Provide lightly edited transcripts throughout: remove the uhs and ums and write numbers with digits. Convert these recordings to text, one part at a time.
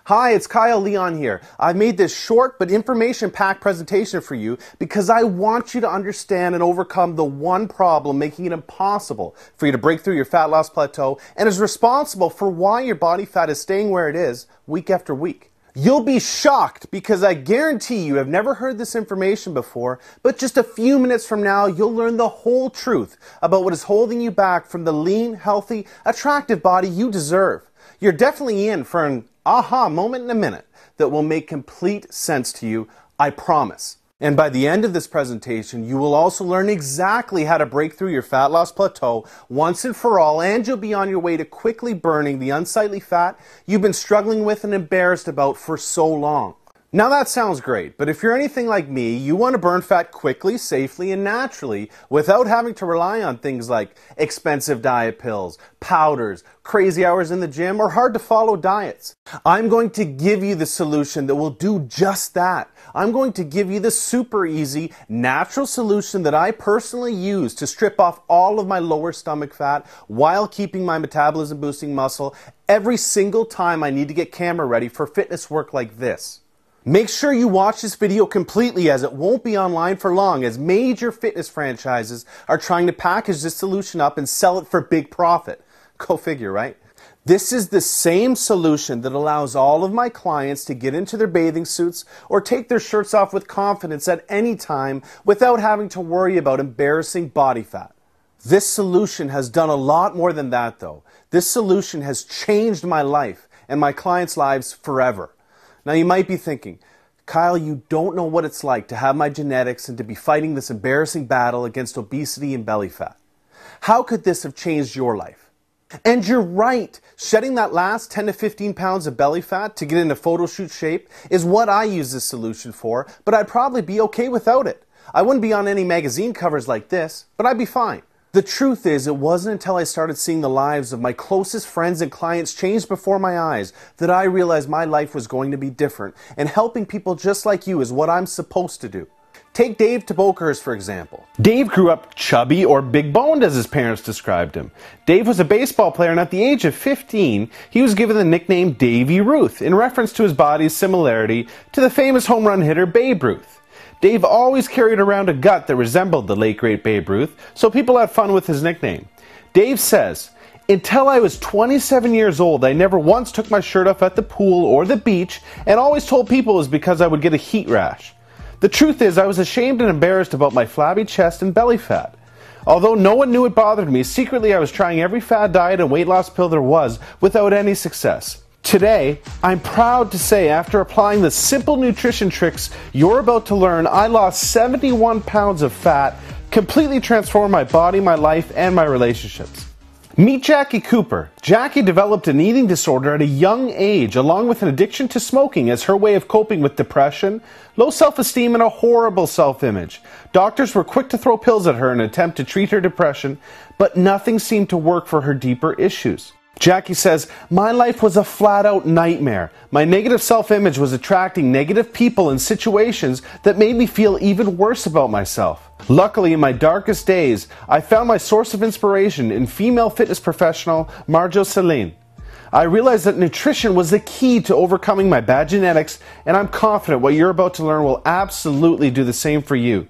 Hi, it's Kyle Leon here. I've made this short but information-packed presentation for you because I want you to understand and overcome the one problem making it impossible for you to break through your fat loss plateau and is responsible for why your body fat is staying where it is week after week. You'll be shocked because I guarantee you have never heard this information before, but just a few minutes from now, you'll learn the whole truth about what is holding you back from the lean, healthy, attractive body you deserve. You're definitely in for an aha moment in a minute that will make complete sense to you, I promise. And by the end of this presentation, you will also learn exactly how to break through your fat loss plateau once and for all, and you'll be on your way to quickly burning the unsightly fat you've been struggling with and embarrassed about for so long. Now that sounds great, but if you're anything like me, you want to burn fat quickly, safely, and naturally without having to rely on things like expensive diet pills, powders, crazy hours in the gym, or hard to follow diets. I'm going to give you the solution that will do just that. I'm going to give you the super easy, natural solution that I personally use to strip off all of my lower stomach fat while keeping my metabolism boosting muscle every single time I need to get camera ready for fitness work like this. Make sure you watch this video completely as it won't be online for long as major fitness franchises are trying to package this solution up and sell it for big profit. Go figure, right? This is the same solution that allows all of my clients to get into their bathing suits or take their shirts off with confidence at any time without having to worry about embarrassing body fat. This solution has done a lot more than that though. This solution has changed my life and my clients' lives forever. Now you might be thinking, Kyle, you don't know what it's like to have my genetics and to be fighting this embarrassing battle against obesity and belly fat. How could this have changed your life? And you're right, shedding that last 10 to 15 pounds of belly fat to get into photo shoot shape is what I use this solution for, but I'd probably be okay without it. I wouldn't be on any magazine covers like this, but I'd be fine. The truth is, it wasn't until I started seeing the lives of my closest friends and clients change before my eyes that I realized my life was going to be different, and helping people just like you is what I'm supposed to do. Take Dave Tobokers, for example. Dave grew up chubby or big boned as his parents described him. Dave was a baseball player, and at the age of 15, he was given the nickname Davey Ruth in reference to his body's similarity to the famous home run hitter Babe Ruth. Dave always carried around a gut that resembled the late great Babe Ruth, so people had fun with his nickname. Dave says, "Until I was 27 years old, I never once took my shirt off at the pool or the beach and always told people it was because I would get a heat rash. The truth is, I was ashamed and embarrassed about my flabby chest and belly fat. Although no one knew it bothered me, secretly I was trying every fad diet and weight loss pill there was without any success. Today, I'm proud to say after applying the simple nutrition tricks you're about to learn, I lost 71 pounds of fat, completely transformed my body, my life, and my relationships." Meet Jackie Cooper. Jackie developed an eating disorder at a young age, along with an addiction to smoking as her way of coping with depression, low self-esteem, and a horrible self-image. Doctors were quick to throw pills at her in an attempt to treat her depression, but nothing seemed to work for her deeper issues. Jackie says, "My life was a flat-out nightmare. My negative self-image was attracting negative people and situations that made me feel even worse about myself. Luckily, in my darkest days, I found my source of inspiration in female fitness professional Marjo Celine. I realized that nutrition was the key to overcoming my bad genetics, and I'm confident what you're about to learn will absolutely do the same for you.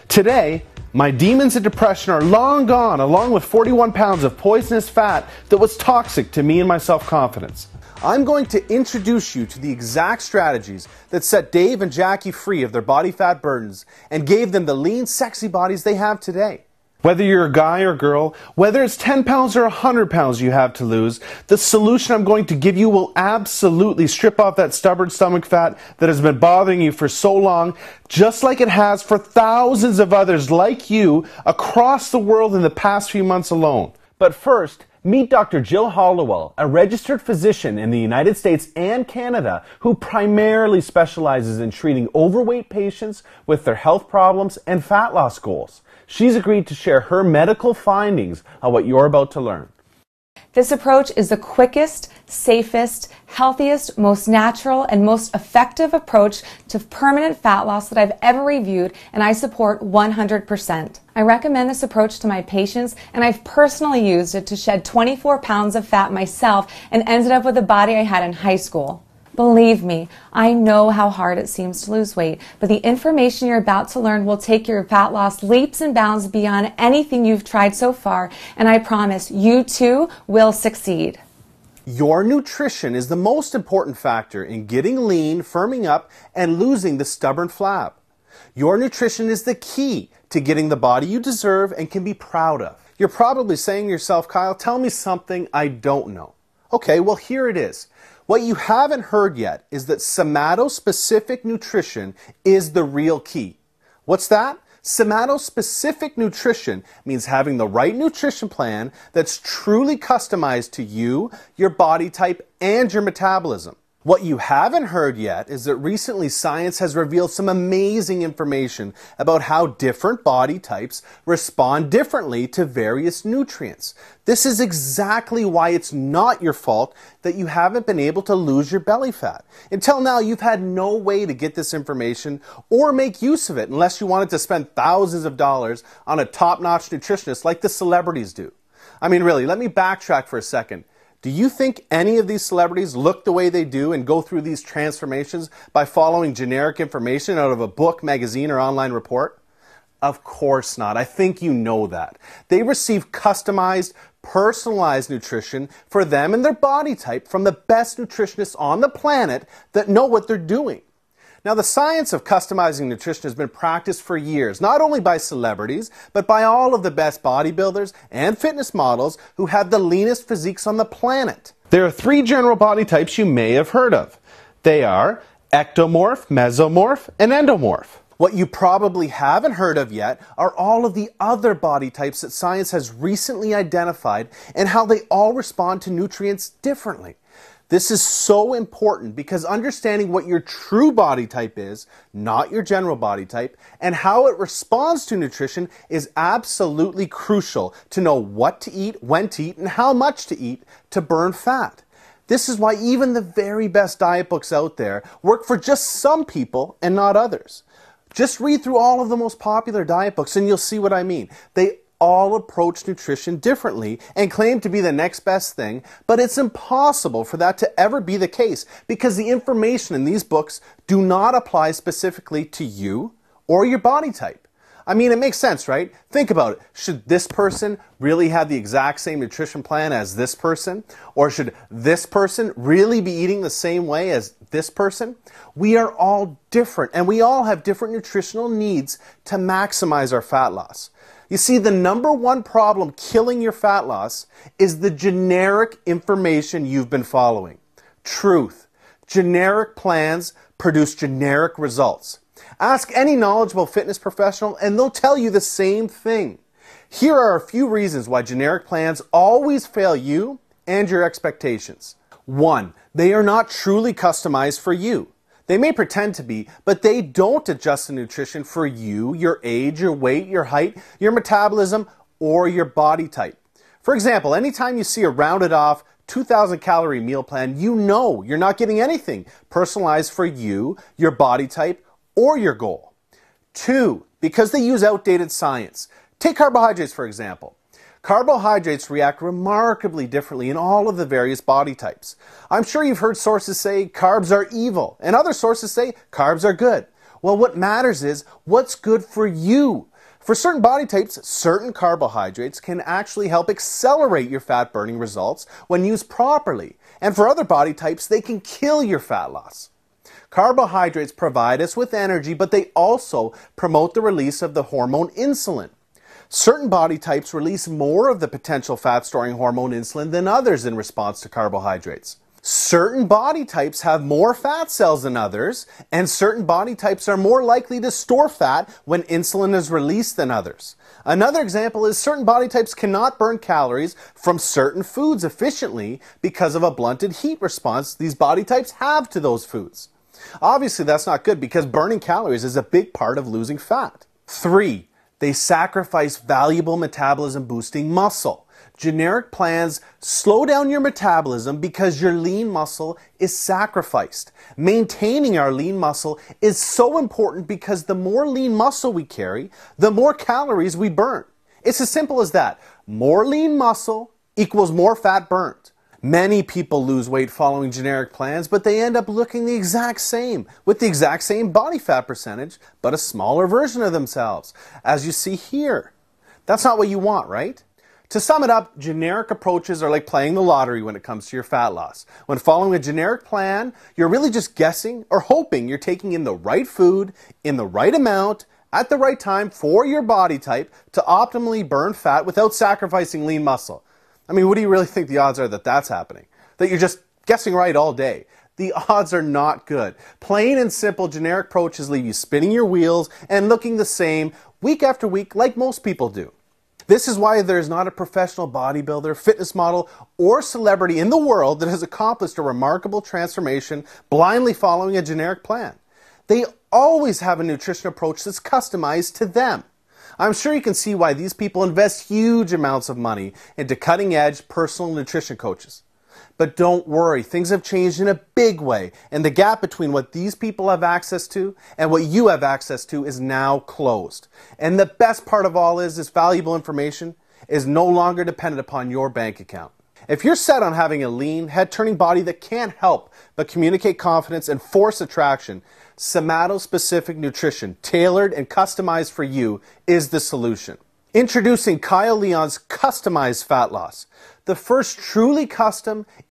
Today, my demons and depression are long gone, along with 41 pounds of poisonous fat that was toxic to me and my self-confidence. I'm going to introduce you to the exact strategies that set Dave and Jackie free of their body fat burdens and gave them the lean, sexy bodies they have today. Whether you're a guy or girl, whether it's 10 pounds or 100 pounds you have to lose, the solution I'm going to give you will absolutely strip off that stubborn stomach fat that has been bothering you for so long, just like it has for thousands of others like you across the world in the past few months alone. But first, meet Dr. Jill Hollowell, a registered physician in the United States and Canada who primarily specializes in treating overweight patients with their health problems and fat loss goals. She's agreed to share her medical findings on what you're about to learn. This approach is the quickest, safest, healthiest, most natural, and most effective approach to permanent fat loss that I've ever reviewed, and I support 100%. I recommend this approach to my patients, and I've personally used it to shed 24 pounds of fat myself and ended up with the body I had in high school. Believe me, I know how hard it seems to lose weight, but the information you're about to learn will take your fat loss leaps and bounds beyond anything you've tried so far, and I promise you too will succeed. Your nutrition is the most important factor in getting lean, firming up, and losing the stubborn flab. Your nutrition is the key to getting the body you deserve and can be proud of. You're probably saying to yourself, Kyle, tell me something I don't know. Okay, well here it is. What you haven't heard yet is that somatospecific nutrition is the real key. What's that? Somatospecific nutrition means having the right nutrition plan that's truly customized to you, your body type, and your metabolism. What you haven't heard yet is that recently science has revealed some amazing information about how different body types respond differently to various nutrients. This is exactly why it's not your fault that you haven't been able to lose your belly fat. Until now, you've had no way to get this information or make use of it unless you wanted to spend thousands of dollars on a top-notch nutritionist like the celebrities do. I mean, really, let me backtrack for a second. Do you think any of these celebrities look the way they do and go through these transformations by following generic information out of a book, magazine, or online report? Of course not. I think you know that. They receive customized, personalized nutrition for them and their body type from the best nutritionists on the planet that know what they're doing. Now, the science of customizing nutrition has been practiced for years, not only by celebrities, but by all of the best bodybuilders and fitness models who have the leanest physiques on the planet. There are 3 general body types you may have heard of. They are ectomorph, mesomorph, and endomorph. What you probably haven't heard of yet are all of the other body types that science has recently identified and how they all respond to nutrients differently. This is so important because understanding what your true body type is, not your general body type, and how it responds to nutrition is absolutely crucial to know what to eat, when to eat, and how much to eat to burn fat. This is why even the very best diet books out there work for just some people and not others. Just read through all of the most popular diet books and you'll see what I mean. They all approach nutrition differently and claim to be the next best thing, but it's impossible for that to ever be the case because the information in these books do not apply specifically to you or your body type. I mean, it makes sense, right? Think about it. Should this person really have the exact same nutrition plan as this person? Or should this person really be eating the same way as this person? We are all different and we all have different nutritional needs to maximize our fat loss. You see, the number one problem killing your fat loss is the generic information you've been following. Truth. Generic plans produce generic results. Ask any knowledgeable fitness professional and they'll tell you the same thing. Here are a few reasons why generic plans always fail you and your expectations. 1. They are not truly customized for you. They may pretend to be, but they don't adjust the nutrition for you, your age, your weight, your height, your metabolism, or your body type. For example, anytime you see a rounded off 2,000 calorie meal plan, you know you're not getting anything personalized for you, your body type, or your goal. 2, because they use outdated science. Take carbohydrates, for example. Carbohydrates react remarkably differently in all of the various body types. I'm sure you've heard sources say carbs are evil, and other sources say carbs are good. Well, what matters is what's good for you. For certain body types, certain carbohydrates can actually help accelerate your fat burning results when used properly. And for other body types, they can kill your fat loss. Carbohydrates provide us with energy, but they also promote the release of the hormone insulin. Certain body types release more of the potential fat-storing hormone insulin than others in response to carbohydrates. Certain body types have more fat cells than others, and certain body types are more likely to store fat when insulin is released than others. Another example is certain body types cannot burn calories from certain foods efficiently because of a blunted heat response these body types have to those foods. Obviously, that's not good because burning calories is a big part of losing fat. 3. They sacrifice valuable metabolism-boosting muscle. Generic plans slow down your metabolism because your lean muscle is sacrificed. Maintaining our lean muscle is so important because the more lean muscle we carry, the more calories we burn. It's as simple as that. More lean muscle equals more fat burnt. Many people lose weight following generic plans, but they end up looking the exact same, with the exact same body fat percentage, but a smaller version of themselves, as you see here. That's not what you want, right? To sum it up, generic approaches are like playing the lottery when it comes to your fat loss. When following a generic plan, you're really just guessing or hoping you're taking in the right food, in the right amount, at the right time for your body type to optimally burn fat without sacrificing lean muscle. I mean, what do you really think the odds are that that's happening? That you're just guessing right all day? The odds are not good. Plain and simple generic approaches leave you spinning your wheels and looking the same week after week like most people do. This is why there's not a professional bodybuilder, fitness model, or celebrity in the world that has accomplished a remarkable transformation blindly following a generic plan. They always have a nutrition approach that's customized to them. I'm sure you can see why these people invest huge amounts of money into cutting-edge personal nutrition coaches. But don't worry, things have changed in a big way, and the gap between what these people have access to and what you have access to is now closed. And the best part of all is this valuable information is no longer dependent upon your bank account. If you're set on having a lean, head-turning body that can't help but communicate confidence and force attraction, somato-specific nutrition, tailored and customized for you, is the solution. Introducing Kyle Leon's Customized Fat Loss, the first truly custom,